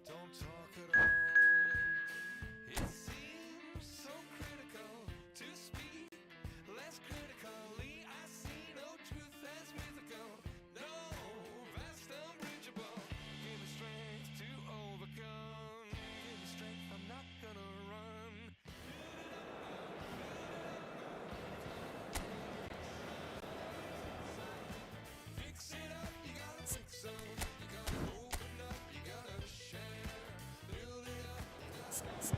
don't talk at all. It seems so critical to speak less critically. I see no truth as mythical, no vast unbridgeable. Give me strength to overcome. Give me strength, I'm not gonna run. Fix it up, you gotta fix some. You gotta open up, you gotta share. Build it up, you gotta.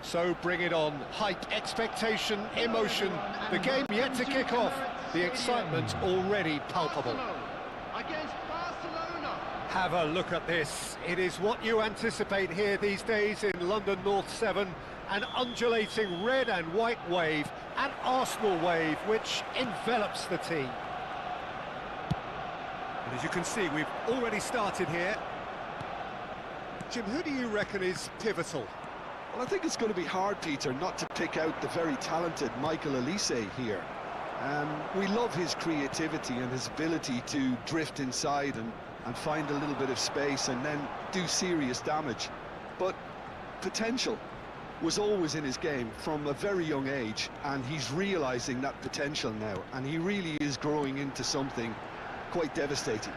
So bring it on. Hype, expectation, emotion. The game yet to kick off. The excitement already palpable. Against Barcelona. Have a look at this. It is what you anticipate here these days in London North 7. An undulating red and white wave, an Arsenal wave which envelops the team. And as you can see, we've already started here. Jim, who do you reckon is pivotal? Well, I think it's going to be hard, Peter, not to pick out the very talented Michael Olise here. We love his creativity and his ability to drift inside and find a little bit of space and then do serious damage. But potential was always in his game from a very young age, and he's realising that potential now, and he really is growing into something quite devastating.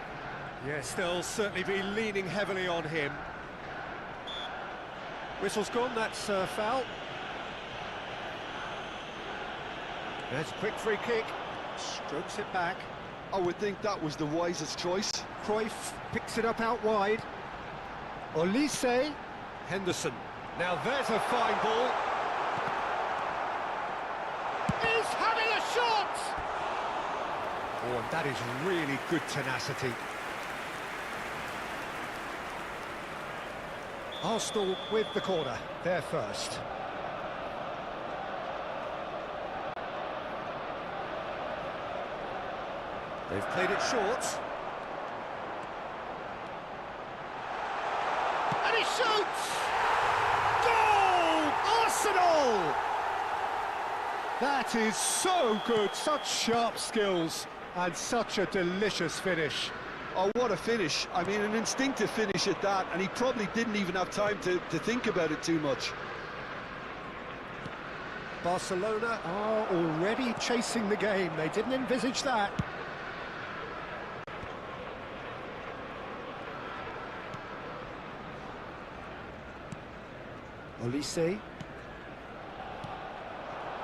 Yes, they'll certainly be leaning heavily on him. Whistle's gone, that's a foul. There's a quick free kick, strokes it back. I would think that was the wisest choice. Cruyff picks it up out wide. Olise, Henderson. Now there's a fine ball. He's having a shot! Oh, and that is really good tenacity. Arsenal with the corner, they're first. They've played it short. And he shoots! Goal! Arsenal! That is so good, such sharp skills and such a delicious finish. Oh, what a finish. I mean, an instinctive finish at that, and he probably didn't even have time to think about it too much. Barcelona are already chasing the game. They didn't envisage that. Olise.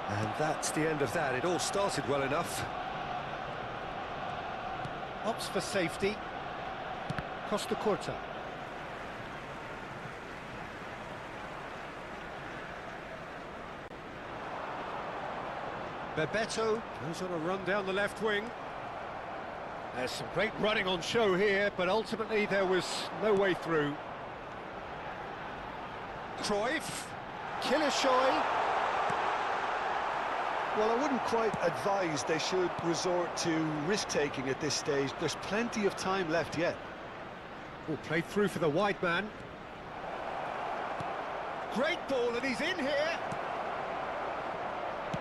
And that's the end of that. It all started well enough. Opts for safety. Costa Curta. Bebeto goes on a run down the left wing. There's some great running on show here, but ultimately there was no way through. Cruyff. Kilishoy. Well, I wouldn't quite advise they should resort to risk-taking at this stage. There's plenty of time left yet. Oh, played through for the wide man. Great ball, and he's in here.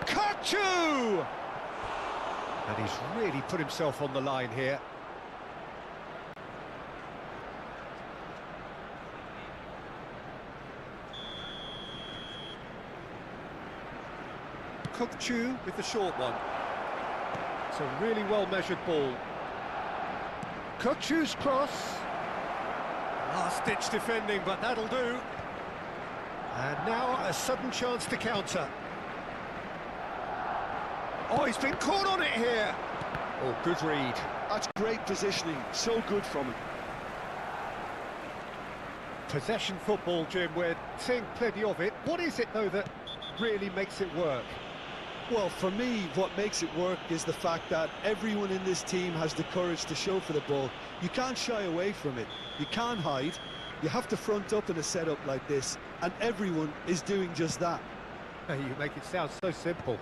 Kachu! And he's really put himself on the line here. Kukçu with the short one. It's a really well-measured ball. Kukçu's cross. Last-ditch defending, but that'll do. And now a sudden chance to counter. Oh, he's been caught on it here. Oh, good read. That's great positioning, so good from him. Possession football, Jim, we're seeing plenty of it. What is it, though, that really makes it work? Well, for me, what makes it work is the fact that everyone in this team has the courage to show for the ball. You can't shy away from it. You can't hide. You have to front up in a setup like this, and everyone is doing just that. You make it sound so simple.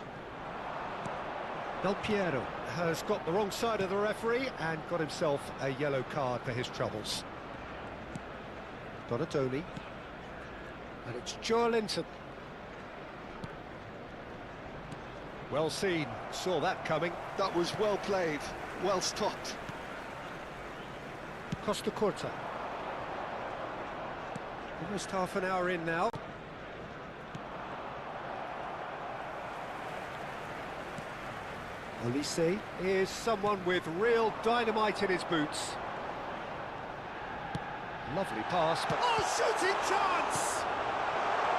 Del Piero has got the wrong side of the referee and got himself a yellow card for his troubles. Donatoni. And it's Joelinton. Well seen, saw that coming. That was well played, well stopped. Costa Curta. Almost half an hour in now. Olise is someone with real dynamite in his boots. Lovely pass, but... Oh, shooting chance!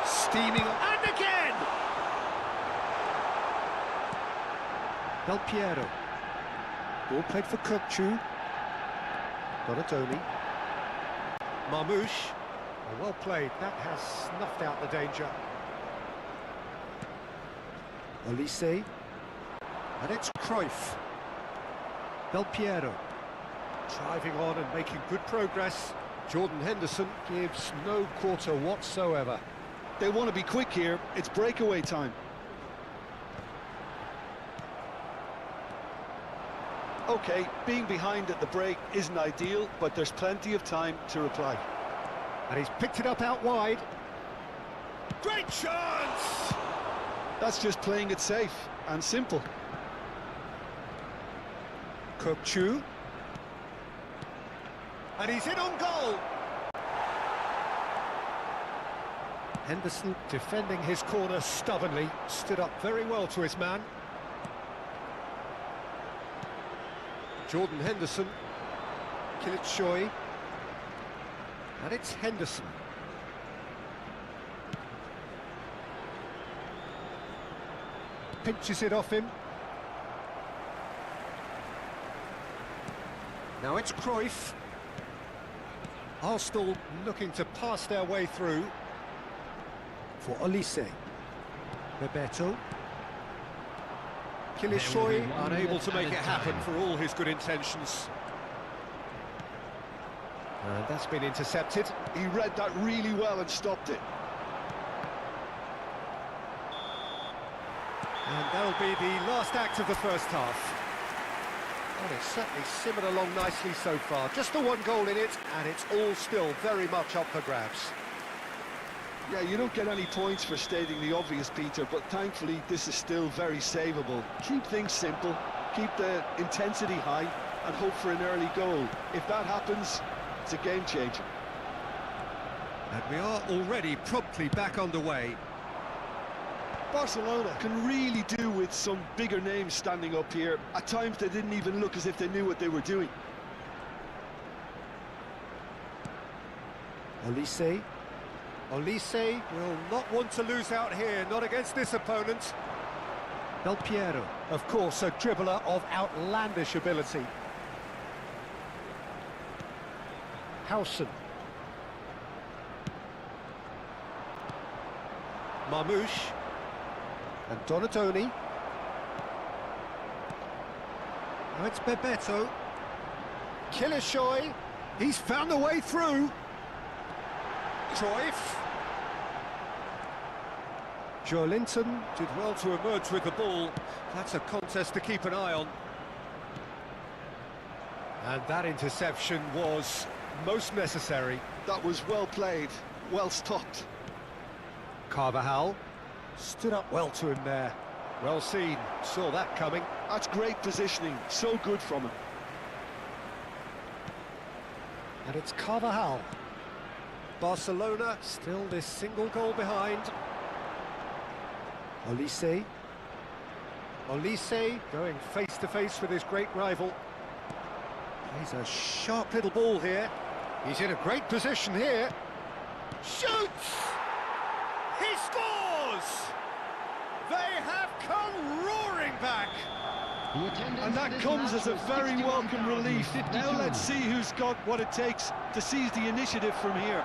Steaming, and again! Del Piero. Ball played for Kökçü. Donatoni. Marmoush. Oh, well played, that has snuffed out the danger. Olise. And it's Cruyff. Del Piero. Driving on and making good progress. Jordan Henderson gives no quarter whatsoever. They want to be quick here, it's breakaway time. OK, being behind at the break isn't ideal, but there's plenty of time to reply. And he's picked it up out wide. Great chance! That's just playing it safe and simple. Kökçü. And he's in on goal! Henderson defending his corner stubbornly, stood up very well to his man. Jordan Henderson, Kılıçsoy, and it's Henderson. Pinches it off him. Now it's Cruyff. Arsenal looking to pass their way through. For Olise. Bebeto. Kılıçsoy unable to make it happen for all his good intentions. And that's been intercepted. He read that really well and stopped it. And that'll be the last act of the first half. Well, it's certainly simmered along nicely so far. Just the one goal in it, and it's all still very much up for grabs. Yeah, you don't get any points for stating the obvious, Peter, but thankfully this is still very savable. Keep things simple, keep the intensity high, and hope for an early goal. If that happens, it's a game changer. And we are already promptly back underway. Barcelona can really do with some bigger names standing up here. At times they didn't even look as if they knew what they were doing. Olise. Olise will not want to lose out here, not against this opponent. Del Piero, of course, a dribbler of outlandish ability. Howson. Marmoush. And Donatoni. Now it's Bebeto. Kılıçsoy. He's found a way through. Cruyff. Joelinton did well to emerge with the ball. That's a contest to keep an eye on. And that interception was most necessary. That was well played, well stopped. Carvajal stood up well to him there. Well seen, saw that coming. That's great positioning, so good from him. And it's Carvajal. Barcelona still this single goal behind. Olise. Olise going face to face with his great rival. Plays a sharp little ball here. He's in a great position here. Shoots! He scores! They have come roaring back. The attendance And at that this comes match as a was very welcome relief. Now 61,052. let's see who's got what it takes to seize the initiative from here.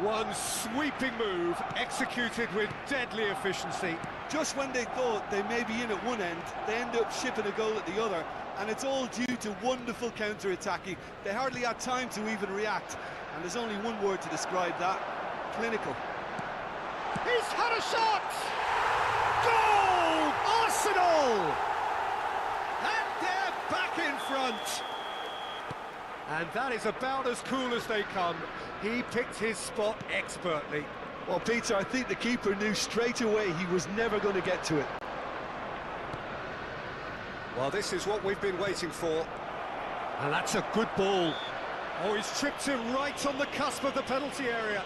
One sweeping move, executed with deadly efficiency. Just when they thought they may be in at one end, they end up shipping a goal at the other, and it's all due to wonderful counter-attacking. They hardly had time to even react, and there's only one word to describe that: clinical. He's had a shot! Goal! Arsenal! And they're back in front. And that is about as cool as they come. He picked his spot expertly. Well, Peter, I think the keeper knew straight away he was never going to get to it. Well, this is what we've been waiting for. And that's a good ball. Oh, he's tripped him right on the cusp of the penalty area.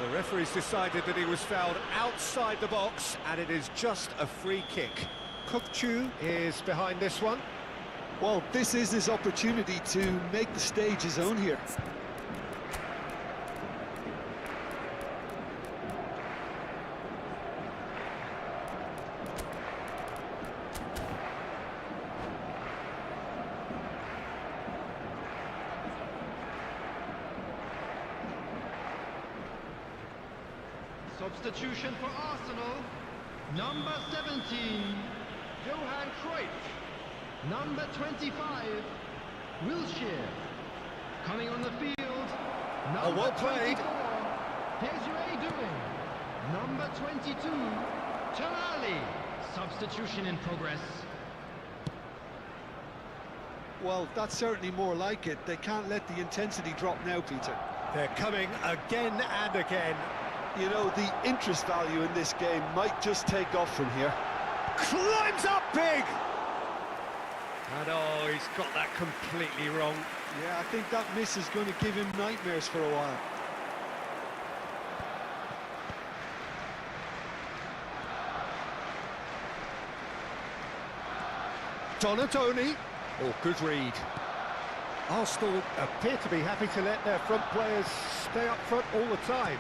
The referee's decided that he was fouled outside the box, and it is just a free kick. Kukçu is behind this one. Well, this is his opportunity to make the stage his own here. Substitution for Arsenal. Number 17, Johan Cruyff. Number 25, Wilshere. Coming on the field, number well played. 24, Desiree Doué. Number 22, Tonali. Substitution in progress. Well, that's certainly more like it. They can't let the intensity drop now, Peter. They're coming again and again. You know, the interest value in this game might just take off from here. Climbs up big! And oh, he's got that completely wrong. Yeah, I think that miss is going to give him nightmares for a while. Donatoni. Oh, good read. Arsenal appear to be happy to let their front players stay up front all the time.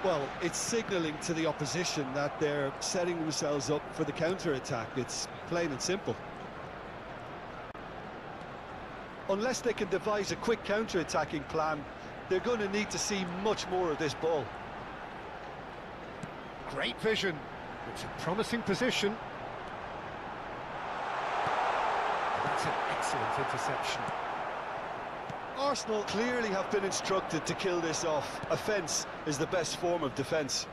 Well, it's signalling to the opposition that they're setting themselves up for the counter-attack. It's plain and simple. Unless they can devise a quick counter-attacking plan, they're going to need to see much more of this ball. Great vision. It's a promising position. That's an excellent interception. Arsenal clearly have been instructed to kill this off. Offence is the best form of defence.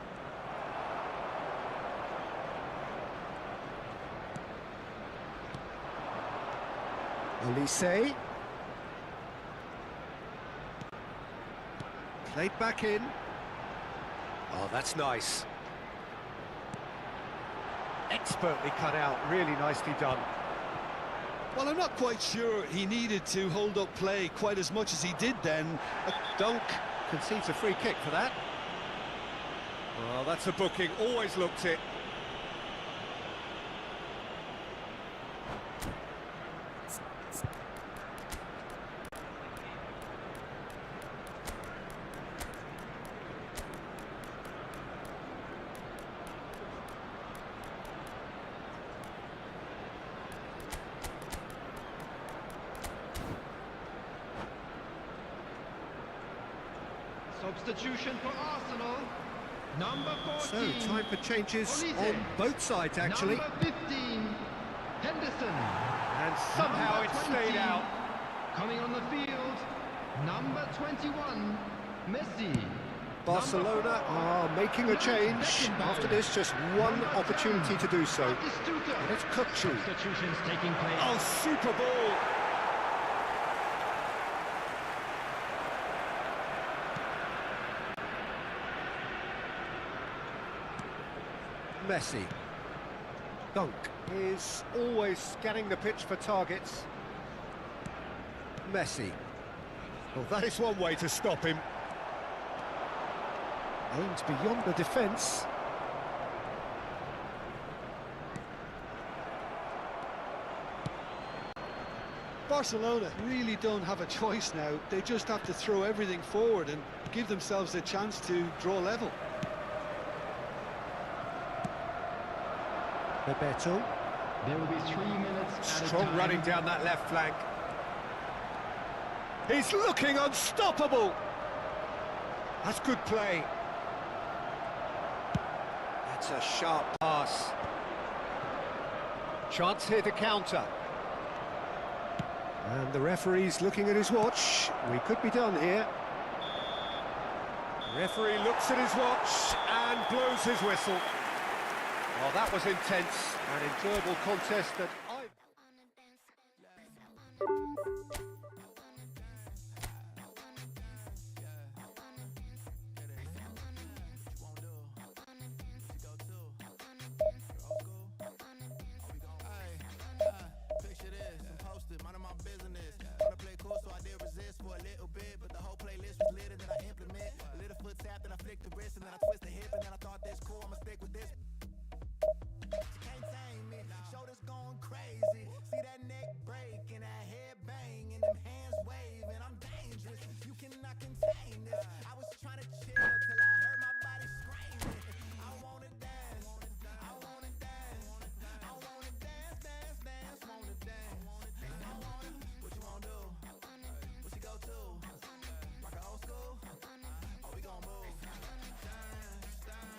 Olise. Played back in. Oh, that's nice. Expertly cut out, really nicely done. Well, I'm not quite sure he needed to hold up play quite as much as he did then. Dunk concedes a free kick for that. Well, that's a booking, always looked it. Substitution for Arsenal. Number 14. So, time for changes Olise. on both sides, actually. Number 15, Henderson. And somehow Number it 20, stayed out. Coming on the field, number 21, Messi. Barcelona are making a change. After this, just one opportunity to do so. Batistuta. And it's Kukçu. Substitutions taking place. Oh, super ball! Messi. Dunk is always scanning the pitch for targets. Messi. Well, that is one way to stop him. Aims beyond the defence. Barcelona really don't have a choice now. They just have to throw everything forward and give themselves a chance to draw level. Bebeto. There will be 3 minutes at a Strong time. running down that left flank. He's looking unstoppable. That's good play. That's a sharp pass. Chance here to counter. And the referee's looking at his watch. We could be done here. Referee looks at his watch and blows his whistle. Well, that was intense, an enjoyable contest that I... Picture this, I'm posted, mind my business. Wanna play cool, so I did resist for a little bit, but the whole playlist was lit and then I implement. A little foot tap, then I flick the wrist, and then I twist the hip, and then I thought this cool, I'ma stick with this. She can't tame me, shoulders going crazy. See that neck break and that head bang and them hands waving. I'm dangerous, you cannot contain this. I was trying to chill till I heard my body screaming. I wanna dance, I wanna dance, I wanna dance, dance, dance, wanna dance. I wanna, what you wanna do? What you go to? Rock a old school? Oh, we gon' move. Dance, dance.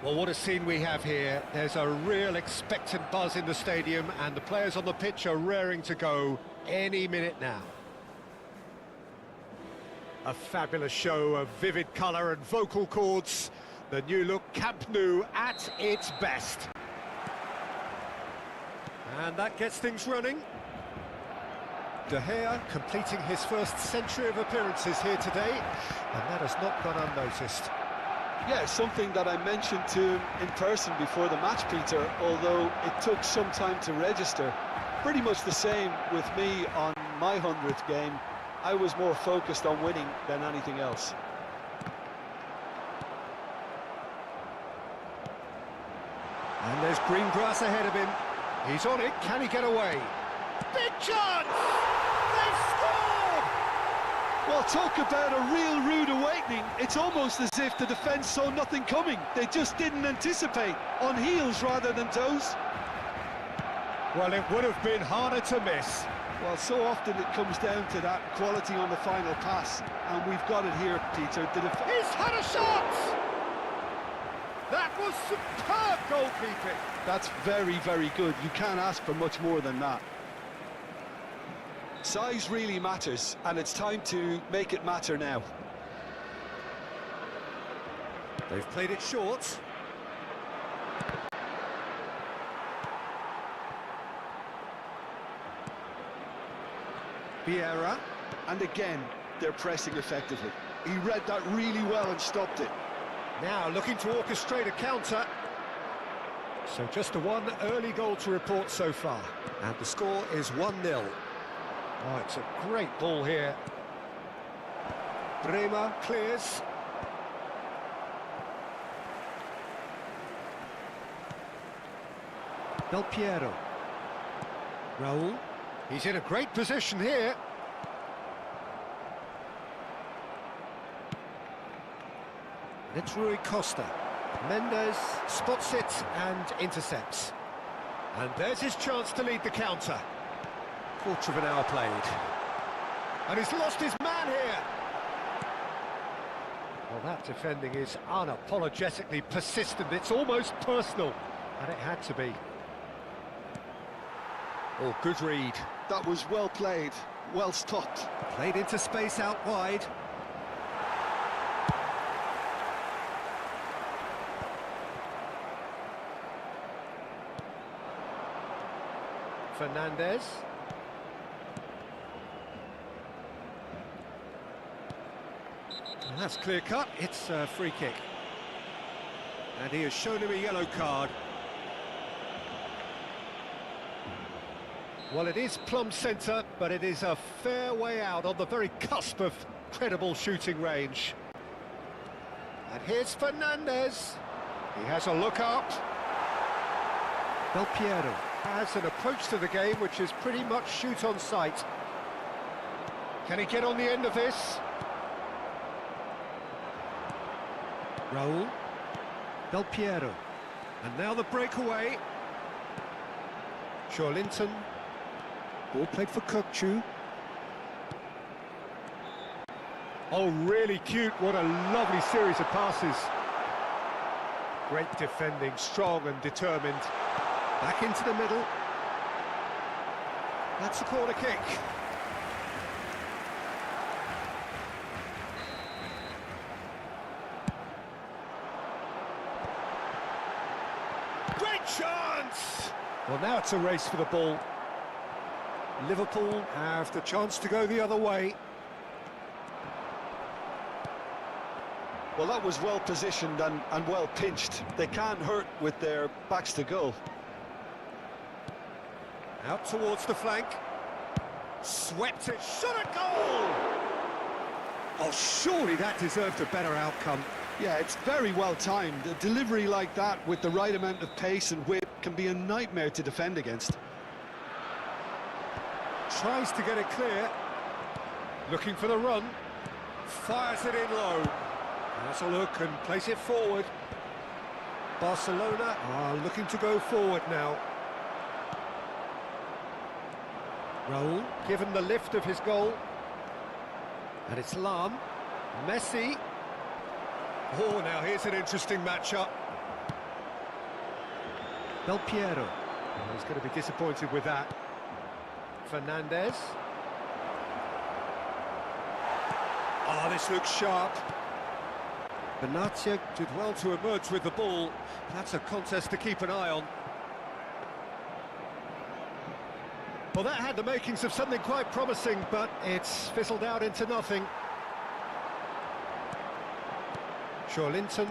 Well, what a scene we have here. There's a real expectant buzz in the stadium, and the players on the pitch are raring to go any minute now. A fabulous show of vivid colour and vocal cords. The new look Camp Nou at its best. And that gets things running. De Gea completing his first century of appearances here today, and that has not gone unnoticed. Yeah, something that I mentioned to him in person before the match, Peter, although it took some time to register. Pretty much the same with me on my 100th game. I was more focused on winning than anything else. And there's green grass ahead of him. He's on it, can he get away? Big chance! They've scored! Well, talk about a real rude awakening. It's almost as if the defence saw nothing coming. They just didn't anticipate, on heels rather than toes. Well, it would have been harder to miss. Well, so often it comes down to that quality on the final pass, and we've got it here, Peter. He's had a shot! That was superb goalkeeping. That's very, very good. You can't ask for much more than that. Size really matters, and it's time to make it matter now. They've played it short. Vieira. And again, they're pressing effectively. He read that really well and stopped it. Now looking to orchestrate a counter. So just the one early goal to report so far. And the score is 1-0. Oh, it's a great ball here. Bremer clears. Del Piero. Raul. He's in a great position here. It's Rui Costa. Mendes spots it and intercepts. And there's his chance to lead the counter. Quarter of an hour played. And he's lost his man here. Well, that defending is unapologetically persistent. It's almost personal. And it had to be. Oh, good read. That was well played. well stopped. Played into space out wide. Fernandez. And that's clear cut, it's a free kick. And he has shown him a yellow card. Well, it is plumb centre, but it is a fair way out on the very cusp of credible shooting range. And here's Fernandez. He has a look up. Del Piero has an approach to the game which is pretty much shoot on sight. Can he get on the end of this? Raul. Del Piero. And now the breakaway. Joelinton. Ball played for Kokchu. Oh, really cute. What a lovely series of passes. Great defending, strong and determined. Back into the middle. That's a corner kick. Great chance! Well, now it's a race for the ball. Liverpool have the chance to go the other way. Well, that was well positioned and well pinched. They can't hurt with their backs to goal. Out towards the flank. Swept it, shot a goal! Oh, surely that deserved a better outcome. Yeah, it's very well timed. A delivery like that with the right amount of pace and whip can be a nightmare to defend against. Tries to get it clear. Looking for the run. Fires it in low. Has a look and plays it forward. Barcelona are looking to go forward now. Raul, given the lift of his goal. And it's Lam. Messi. Oh, now here's an interesting matchup. Del Piero. Oh, he's going to be disappointed with that. Fernandez. Oh, this looks sharp. Benatia did well to emerge with the ball. That's a contest to keep an eye on. Well, that had the makings of something quite promising, but it's fizzled out into nothing. Joelinton.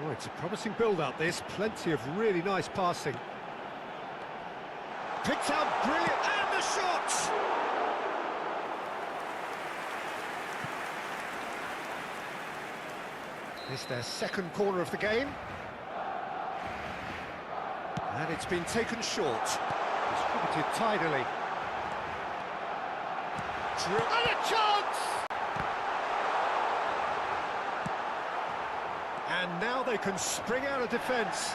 Oh, it's a promising build-up, this. Plenty of really nice passing. Picked out brilliant, and the shot! It's their second corner of the game. And it's been taken short. Distributed tidily. And a chance! And now they can spring out of defence.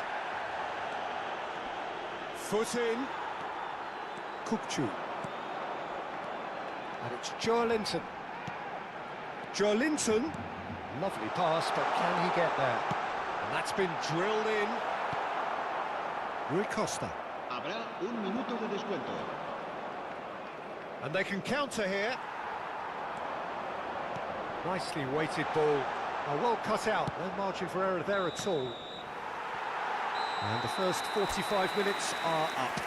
Foot in. Kokchu. And it's Joelinton. Joelinton. Lovely pass, but can he get there? And that's been drilled in. Rui Costa. Habrá un minuto de descuento. And they can counter here. Nicely weighted ball. Oh, well cut out. No margin for error there at all. And the first 45 minutes are up.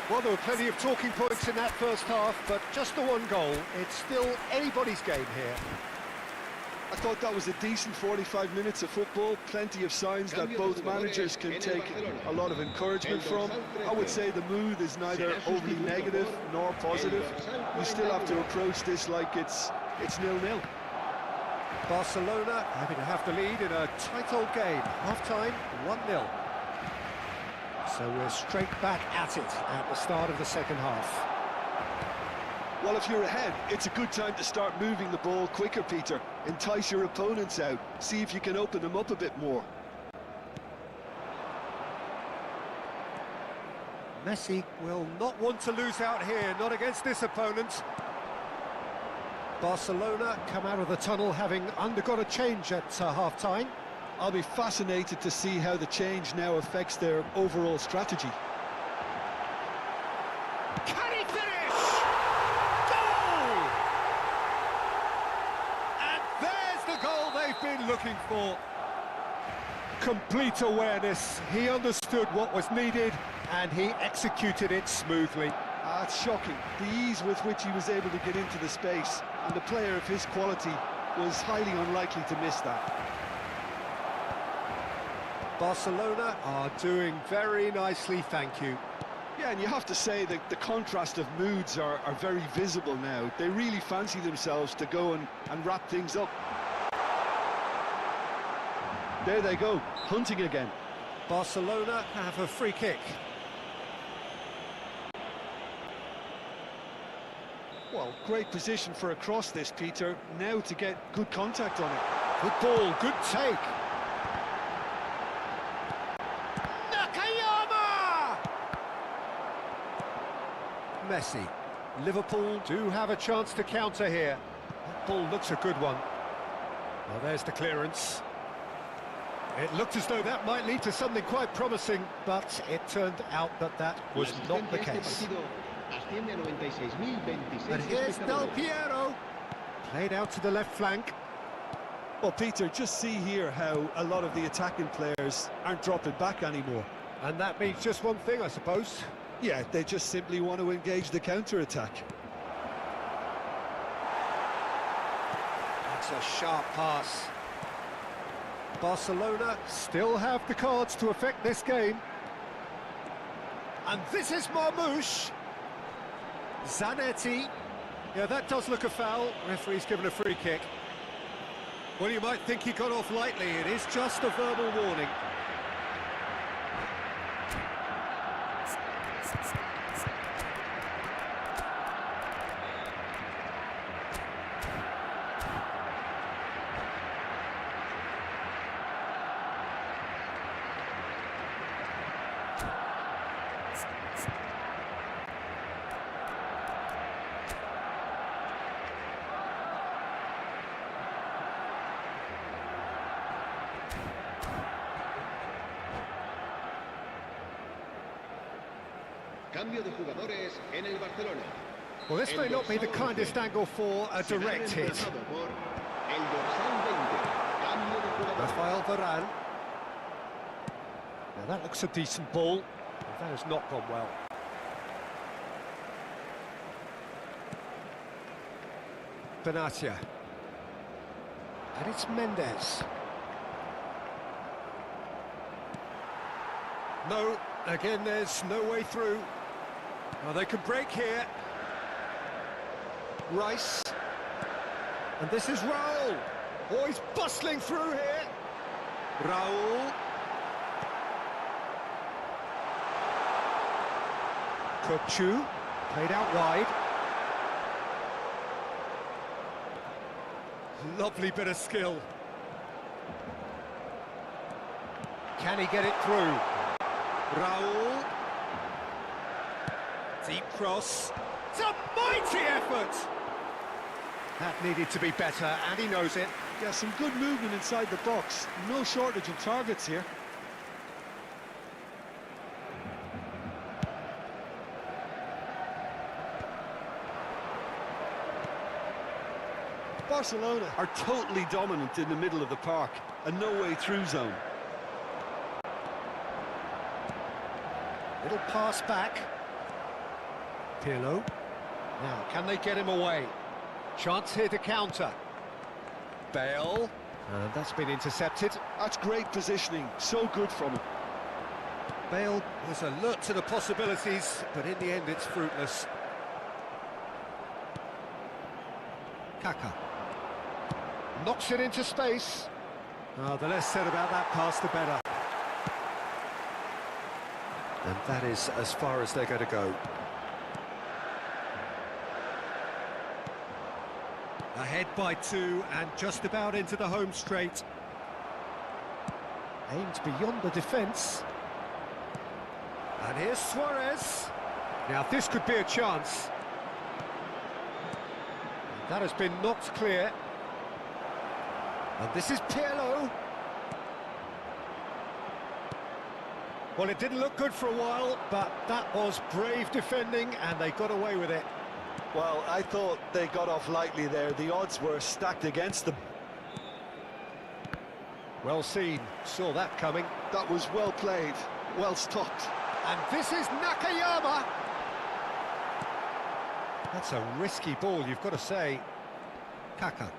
Well, there were plenty of talking points in that first half, but just the one goal. It's still anybody's game here. I thought that was a decent 45 minutes of football. Plenty of signs that both managers can take a lot of encouragement from. I would say the mood is neither overly negative nor positive. You still have to approach this like it's 0-0. Barcelona happy to have the lead in a tight old game. Half-time, 1-0. So we're straight back at it at the start of the second half. Well, if you're ahead, it's a good time to start moving the ball quicker, Peter. Entice your opponents out. See if you can open them up a bit more. Messi will not want to lose out here, not against this opponent. Barcelona come out of the tunnel having undergone a change at half-time. I'll be fascinated to see how the change now affects their overall strategy. Can he finish? Goal! And there's the goal they've been looking for. Complete awareness. He understood what was needed and he executed it smoothly. It's shocking, the ease with which he was able to get into the space, and a player of his quality was highly unlikely to miss that. Barcelona are doing very nicely, thank you. Yeah, and you have to say that the contrast of moods are very visible now. They really fancy themselves to go and wrap things up. There they go, hunting again. Barcelona have a free kick. Well, great position for a cross this, Peter. Now to get good contact on it. Good ball, good take. Nakayama! Messi. Liverpool do have a chance to counter here. That ball looks a good one. Well, there's the clearance. It looked as though that might lead to something quite promising, but it turned out that that was not the case. And here's Del Piero. Played out to the left flank. Well, Peter, just see here how a lot of the attacking players aren't dropping back anymore. And that means just one thing, I suppose. Yeah, they just simply want to engage the counter-attack. That's a sharp pass. Barcelona still have the cards to affect this game. And this is Marmoush. Zanetti. Yeah, that does look a foul. Referee's given a free kick. Well, you might think he got off lightly. It is just a verbal warning. Cambio de jugadores en el Barcelona. Well, this may not be the kindest angle for a direct hit. Rafael Varane. Now that looks a decent ball. But that has not gone well. Benatia. And it's Mendes. No, again there's no way through. Well, they can break here. Rice. And this is Raul. Oh, he's bustling through here. Raul. Kökçü. Played out wide. Lovely bit of skill. Can he get it through? Raul. Deep cross. It's a mighty effort! That needed to be better, and he knows it. Yeah, some good movement inside the box. No shortage of targets here. Barcelona are totally dominant in the middle of the park. A no-way-through zone. Little pass back. Pirlo. Now, can they get him away? Chance here to counter. Bale. And that's been intercepted. That's great positioning. So good from him. Bale was alert to the possibilities, but in the end it's fruitless. Kaka. Knocks it into space. Oh, the less said about that pass, the better. And that is as far as they're going to go. Ahead by 2 and just about into the home straight. Aimed beyond the defence. And here's Suarez. Now this could be a chance. That has been knocked clear. And this is Pirlo. Well, it didn't look good for a while, but that was brave defending, and they got away with it. Well, I thought they got off lightly there. The odds were stacked against them. Well seen, saw that coming. That was well played, well stopped. And this is Nakayama. That's a risky ball, you've got to say. Kaka.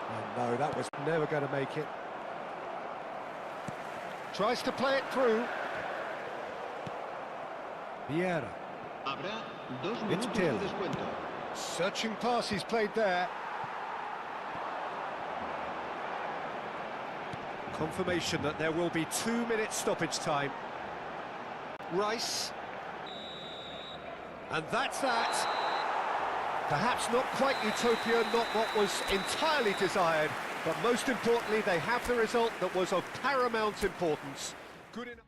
Oh no, that was never going to make it. Tries to play it through. Vieira. Habrá 2 It's minutos de Till. descuento. Searching pass he's played there. Confirmation that there will be 2 minutes stoppage time. Rice. And that's that. Perhaps not quite utopia, not what was entirely desired, but most importantly, they have the result that was of paramount importance. Good enough.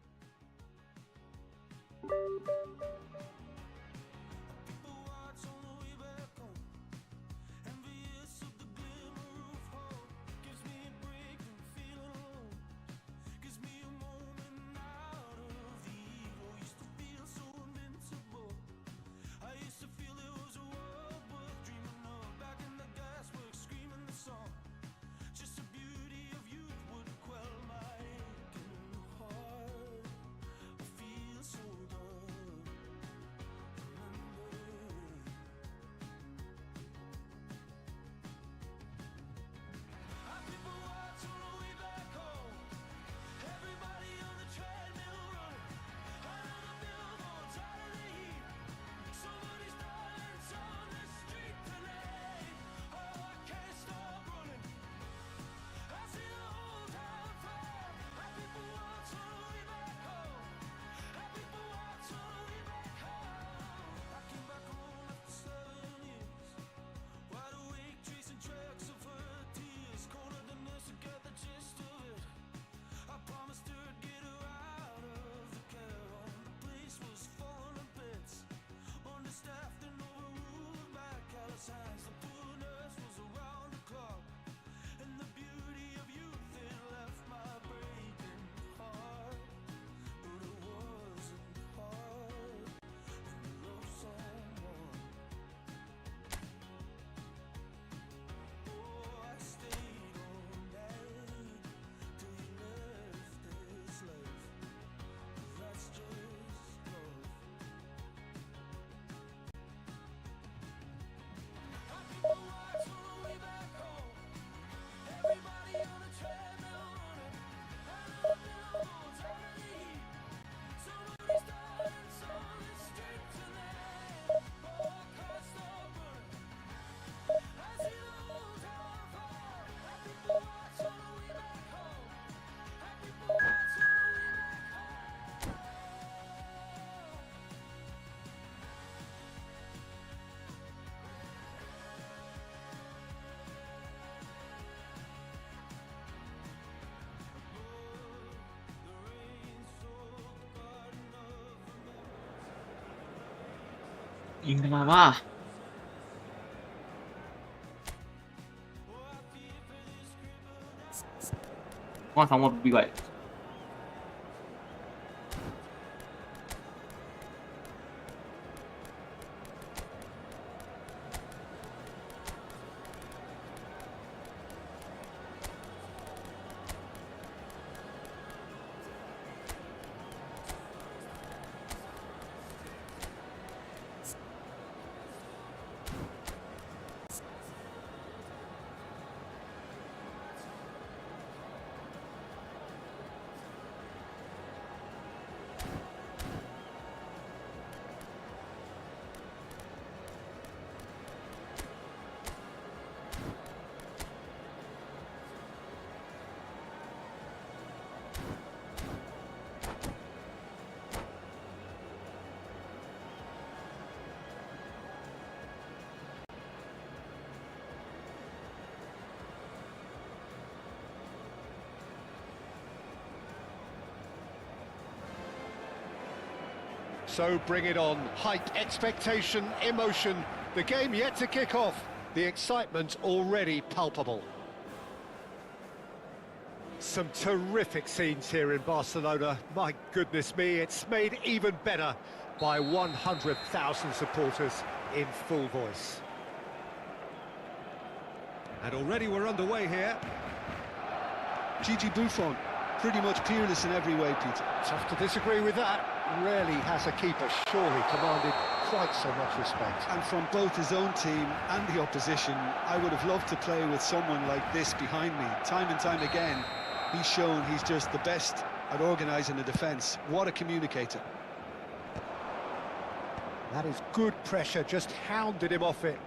Yên tao mà qua phòng một bị vậy. So bring it on. Hype, expectation, emotion. The game yet to kick off. The excitement already palpable. Some terrific scenes here in Barcelona. My goodness me, it's made even better by 100,000 supporters in full voice. And already we're underway here. Gigi Buffon, pretty much peerless in every way, Peter. Tough to disagree with that. Rarely has a keeper surely commanded quite so much respect. And from both his own team and the opposition, I would have loved to play with someone like this behind me. Time and time again, he's shown he's just the best at organising a defence. What a communicator. That is good pressure, just hounded him off it.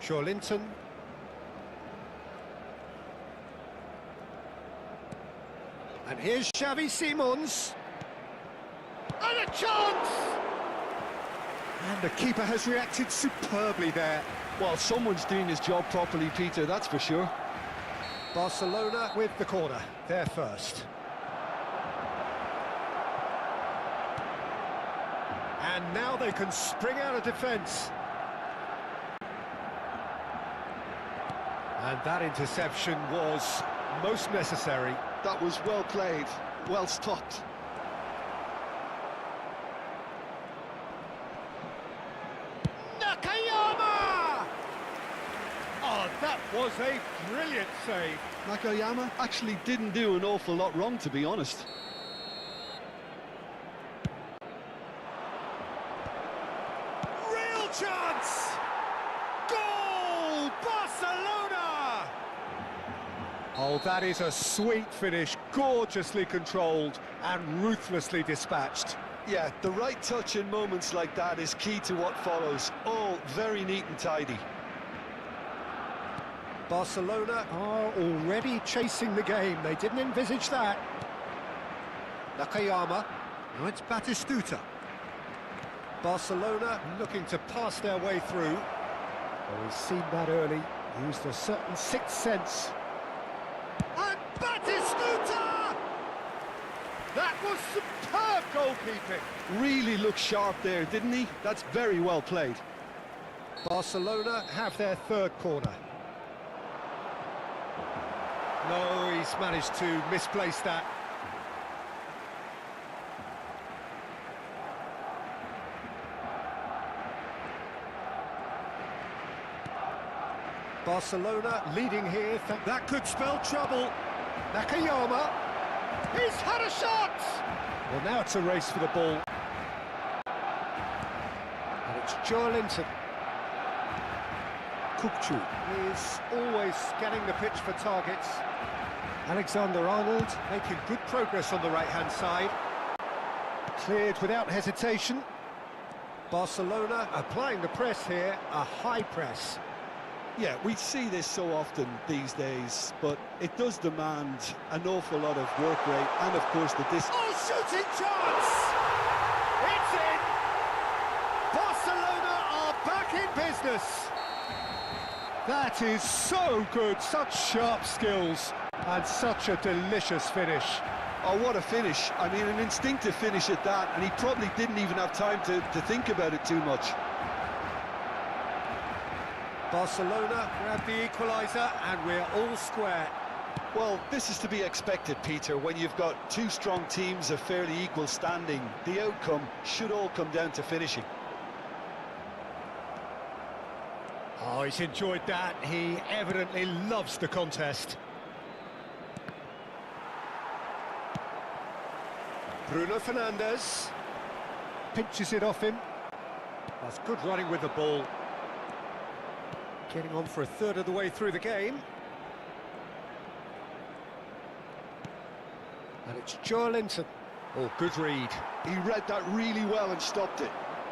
Joelinton. And here's Xavi Simons. And a chance! And the keeper has reacted superbly there. Well, someone's doing his job properly, Peter, that's for sure. Barcelona with the corner, they're first. And now they can spring out of defence. And that interception was most necessary. That was well played, well stopped. Nakayama! Oh, that was a brilliant save. Nakayama actually didn't do an awful lot wrong, to be honest. Real chance! Goal! Barcelona! Oh, that is a sweet finish, gorgeously controlled and ruthlessly dispatched. Yeah, the right touch in moments like that is key to what follows. All very neat and tidy. Barcelona are already chasing the game. They didn't envisage that. Nakayama. Now it's Batistuta. Barcelona looking to pass their way through. Oh, he's seen that early. Used a certain sixth sense. And Batistuta! That was superb goalkeeping. Really looked sharp there, didn't he? That's very well played. Barcelona have their third corner. No, he's managed to misplace that. Barcelona leading here. That could spell trouble. Nakayama. He's had a shot! Well, now it's a race for the ball. And it's Joelinton. Kukçu is always scanning the pitch for targets. Alexander-Arnold making good progress on the right-hand side. Cleared without hesitation. Barcelona applying the press here, a high press. Yeah, we see this so often these days, but it does demand an awful lot of work rate and, of course, the distance. Oh, shooting chance! It's in! Barcelona are back in business. That is so good, such sharp skills, and such a delicious finish. Oh, what a finish. I mean, an instinctive finish at that, and he probably didn't even have time to think about it too much. Barcelona grab the equaliser, and we're all square. Well, this is to be expected, Peter. When you've got two strong teams of fairly equal standing, the outcome should all come down to finishing. Oh, he's enjoyed that. He evidently loves the contest. Bruno Fernandes pinches it off him. That's good running with the ball. Getting on for a third of the way through the game. And it's Joelinton. Oh, good read. He read that really well and stopped it.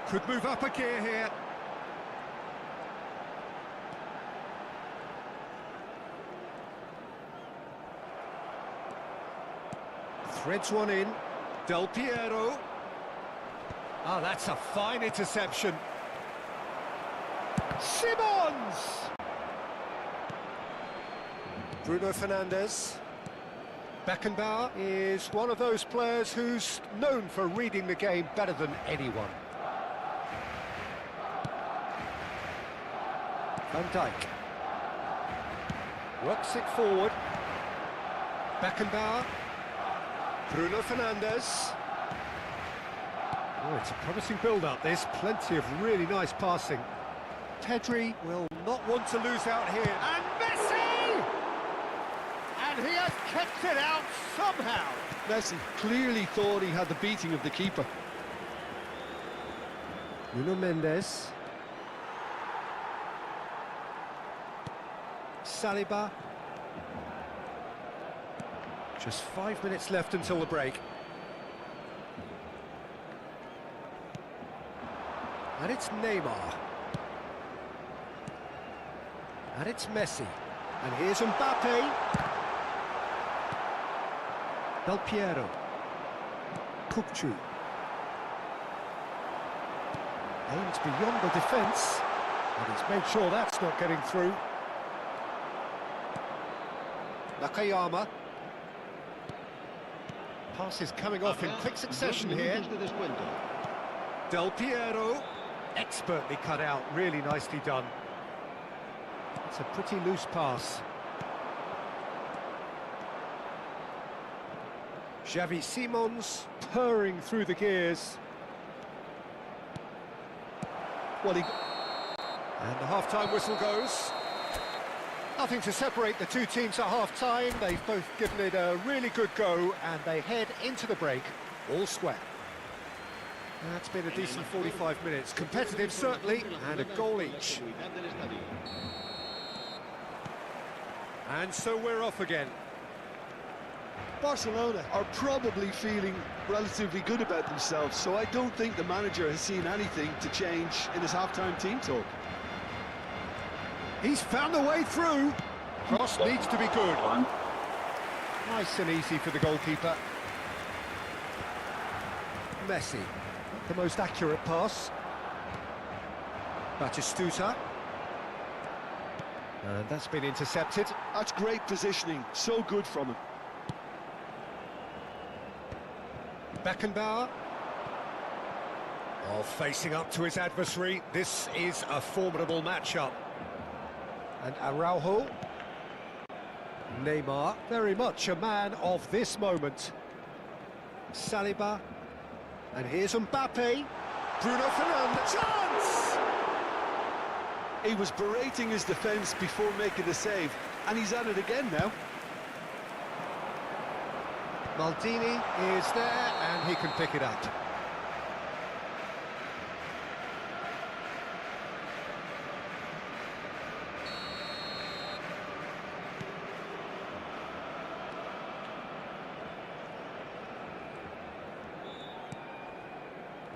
Could move up a gear here. Threads one in. Del Piero. Oh, that's a fine interception. Simons! Bruno Fernandes. Beckenbauer is one of those players who's known for reading the game better than anyone. Van Dijk. Works it forward. Beckenbauer. Bruno Fernandes. Oh, it's a promising build-up, this. Plenty of really nice passing. Pedri will not want to lose out here. And Messi! And he has kept it out somehow. Messi clearly thought he had the beating of the keeper. Nuno Mendes. Saliba. Just 5 minutes left until the break. And it's Neymar. And it's Messi. And here's Mbappe. Del Piero. Kukçu. Aims beyond the defence. And he's made sure that's not getting through. Nakayama. Passes coming off in quick succession here. Del Piero. Expertly cut out, really nicely done. It's a pretty loose pass. Xavi Simons purring through the gears. And the half-time whistle goes. Nothing to separate the two teams at half-time. They've both given it a really good go, and they head into the break all square. That's been a decent 45 minutes. Competitive, certainly, and a goal each. And so we're off again. Barcelona are probably feeling relatively good about themselves, so I don't think the manager has seen anything to change in his half-time team talk. He's found a way through. Cross needs to be good. Nice and easy for the goalkeeper. Messi, the most accurate pass. Batistuta. And that's been intercepted. That's great positioning, so good from him. Beckenbauer. Oh, facing up to his adversary. This is a formidable matchup. And Araujo. Neymar, very much a man of this moment. Saliba. And here's Mbappe. Bruno Fernandes. Chance! He was berating his defence before making the save, and he's at it again now. Maldini is there, and he can pick it up.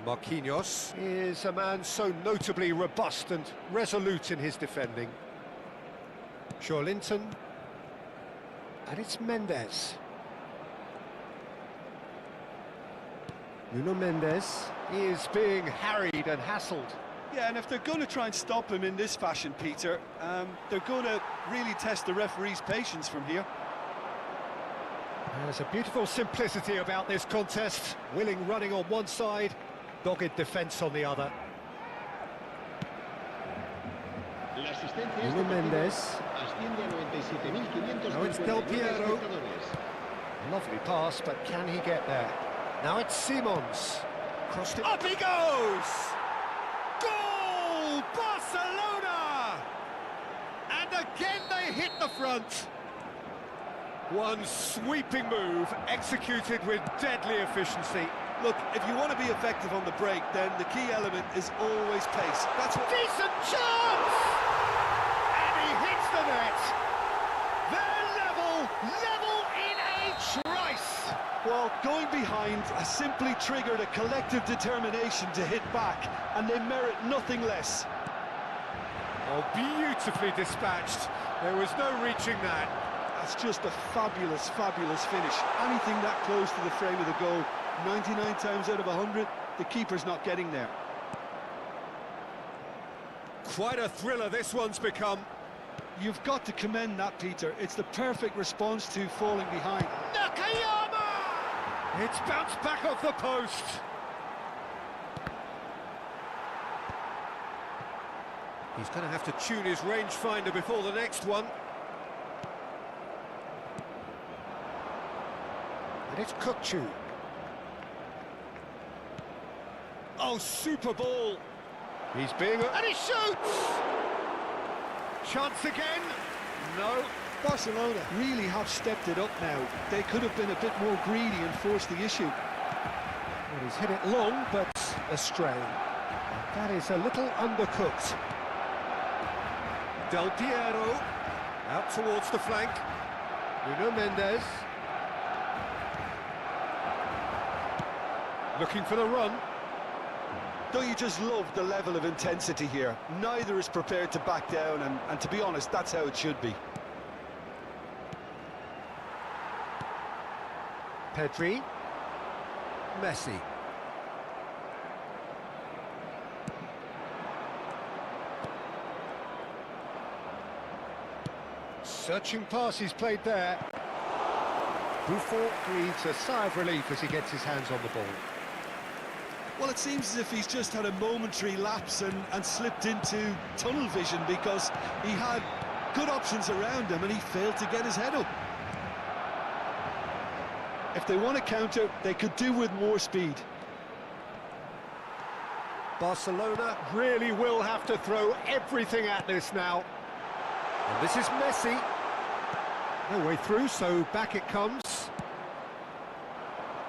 Marquinhos is a man so notably robust and resolute in his defending. Joelinton. And it's Mendes. Nuno Mendes is being harried and hassled. Yeah, and if they're going to try and stop him in this fashion, Peter, they're going to really test the referee's patience from here. There's a beautiful simplicity about this contest. Willing running on one side, dogged defence on the other. Nuno Mendes. Now it's Del Piero. Lovely pass, but can he get there? Now it's Simons. Crossed it. Up he goes! Goal! Barcelona! And again they hit the front. One sweeping move, executed with deadly efficiency. Look, if you want to be effective on the break, then the key element is always pace. That's what... Decent chance! And he hits the net. They're level in a trice. Well, going behind has simply triggered a collective determination to hit back, and they merit nothing less. Oh, beautifully dispatched. There was no reaching that. That's just a fabulous, fabulous finish. Anything that close to the frame of the goal, 99 times out of 100, the keeper's not getting there. Quite a thriller this one's become. You've got to commend that, Peter. It's the perfect response to falling behind. Nakayama! It's bounced back off the post. He's going to have to tune his rangefinder before the next one. And it's Kukçu. Oh, super ball. He's being... And he shoots! Chance again. No. Barcelona really have stepped it up now. They could have been a bit more greedy and forced the issue. Well, he's hit it long, but astray. And that is a little undercooked. Del Piero, out towards the flank. Nuno Mendes. Looking for the run. Don't you just love the level of intensity here? Neither is prepared to back down, and to be honest, that's how it should be. Pedri. Messi. Searching pass he's played there. Buffon breathes a sigh of relief as he gets his hands on the ball. Well, it seems as if he's just had a momentary lapse and slipped into tunnel vision, because he had good options around him and he failed to get his head up. If they want to counter, they could do with more speed. Barcelona really will have to throw everything at this now. And this is Messi. No way through, so back it comes.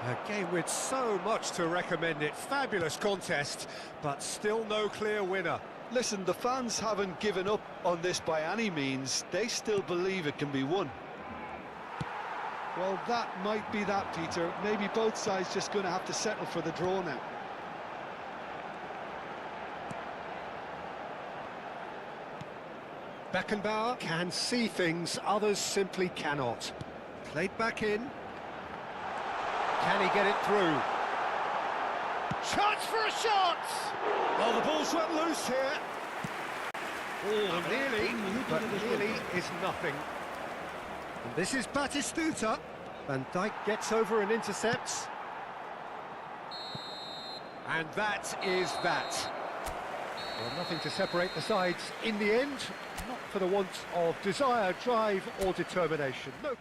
A game with so much to recommend it. Fabulous contest, but still no clear winner. Listen, the fans haven't given up on this by any means. They still believe it can be won. Well, that might be that, Peter. Maybe both sides just going to have to settle for the draw now. Beckenbauer can see things others simply cannot. Played back in. Can he get it through? Chance for a shot! Oh, the ball's went loose here. Oh, nearly, but nearly is nothing. And this is Batistuta. Van Dijk gets over and intercepts. And that is that. Well, nothing to separate the sides in the end, not for the want of desire, drive or determination. No